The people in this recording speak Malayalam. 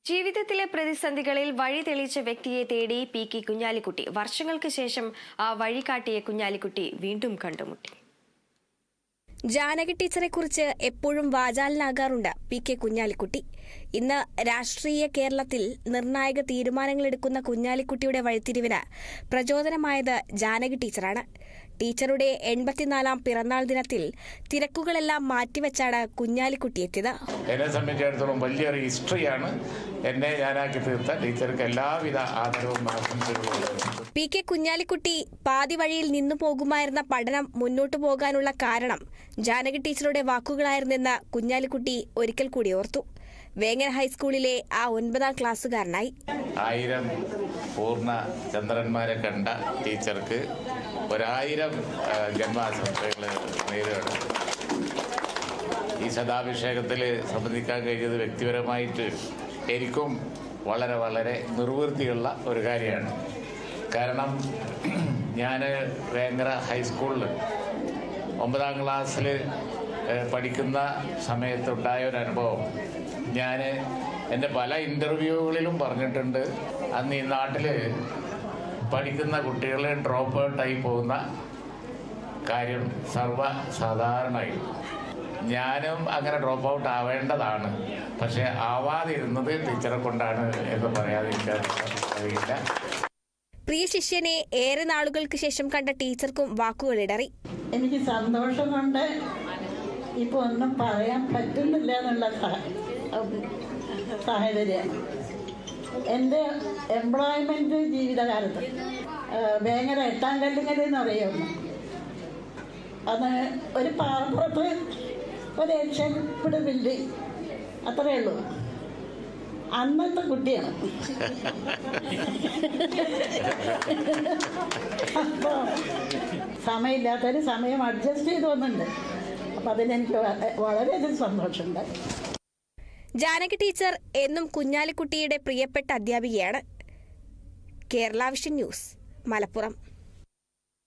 ജീവിതത്തിലെ പ്രതിസന്ധികളിൽ വഴി തെളിയിച്ച വ്യക്തിയെ തേടി പി.കെ. കുഞ്ഞാലിക്കുട്ടി. വർഷങ്ങൾക്ക് ശേഷം ആ വഴികാട്ടിയെ കുഞ്ഞാലിക്കുട്ടി വീണ്ടും കണ്ടുമുട്ടി. ജാനകി ടീച്ചറെക്കുറിച്ച് എപ്പോഴും വാചാലനാകാറുണ്ട് പി.കെ. കുഞ്ഞാലിക്കുട്ടി. ഇന്ന് രാഷ്ട്രീയ കേരളത്തിൽ നിർണായക തീരുമാനങ്ങളെടുക്കുന്ന കുഞ്ഞാലിക്കുട്ടിയുടെ വഴിത്തിരിവിന് പ്രചോദനമായത് ജാനകി ടീച്ചറാണ്. ടീച്ചറുടെ 84ാം പിറന്നാൾ ദിനത്തിൽ തിരക്കുകളെല്ലാം മാറ്റിവെച്ചാണ് കുഞ്ഞാലിക്കുട്ടി എത്തിയത്. എന്നെ സംബന്ധിച്ചിടത്തോളം വലിയൊരു ഹിസ്റ്ററിയാണ് എന്നെ ഞാനാക്കി തീർത്ത ടീച്ചർക്ക് എല്ലാവിധ ആദരവും ആശംസകളും. പി.കെ. കുഞ്ഞാലിക്കുട്ടി പാതി വഴിയിൽ നിന്നു പോകുമായിരുന്ന പഠനം മുന്നോട്ടു പോകാനുള്ള കാരണം ജാനകി ടീച്ചറുടെ വാക്കുകളായിരുന്നെന്ന് കുഞ്ഞാലിക്കുട്ടി ഒരിക്കൽ കൂടി ഓർത്തു. വേങ്ങര ഹൈസ്കൂളിലെ ആ 9ാം ക്ലാസ്സുകാരനായി 1000 പൂർണ്ണ ചന്ദ്രന്മാരെ കണ്ട ടീച്ചർക്ക് 1000 ജന്മാശംസകൾ നേരിടുകയാണ്. ഈ ശതാഭിഷേകത്തിൽ സംബന്ധിക്കാൻ കഴിഞ്ഞത് വ്യക്തിപരമായിട്ട് എനിക്കും വളരെ വളരെ നിർവൃത്തിയുള്ള ഒരു കാര്യമാണ്. കാരണം ഞാൻ വേങ്ങര ഹൈസ്കൂളിൽ 9ാം ക്ലാസ്സിൽ പഠിക്കുന്ന സമയത്തുണ്ടായ ഒരു അനുഭവം ഞാൻ എൻ്റെ പല ഇൻ്റർവ്യൂകളിലും പറഞ്ഞിട്ടുണ്ട്. അന്ന് ഈ നാട്ടിൽ പഠിക്കുന്ന കുട്ടികൾ ഡ്രോപ്പ് ഔട്ടായി പോകുന്ന കാര്യം സർവ്വസാധാരണമായി. ഞാനും അങ്ങനെ ഡ്രോപ്പ് ഔട്ട് ആവേണ്ടതാണ്, പക്ഷേ ആവാതിരുന്നത് ടീച്ചറെ കൊണ്ടാണ് എന്ന് പറയാതിരിക്കാൻ കഴിയില്ല. പ്രിയ ശിഷ്യനെ ഏറെ നാളുകൾക്ക് ശേഷം കണ്ട ടീച്ചർക്കും വാക്കുകളിടറി. എനിക്ക് സന്തോഷം കൊണ്ട് ഇപ്പോൾ ഒന്നും പറയാൻ പറ്റുന്നില്ല എന്നുള്ള സാഹചര്യം. എൻ്റെ എംപ്ലോയ്മെൻറ്റ് ജീവിതകാലത്ത് വേങ്ങര 8ാം കല്ലുങ്കൽ എന്ന് പറയുന്നു. അന്ന് ഒരു പാറപ്പുറത്ത് ഒരു ഏഷ്യൻപിട് ബിൽഡിംഗ്, അത്രയേ ഉള്ളൂ. അന്നത്തെ കുട്ടിയാണ്. അപ്പോൾ സമയമില്ലാത്തൊരു സമയം അഡ്ജസ്റ്റ് ചെയ്ത് വന്നിട്ടുണ്ട്. അപ്പം അതിലെനിക്ക് വളരെയധികം സന്തോഷമുണ്ട്. ജാനകി ടീച്ചർ എന്നും കുഞ്ഞാലിക്കുട്ടിയുടെ പ്രിയപ്പെട്ട അധ്യാപികയാണ്. Kerala vision news, Malappuram.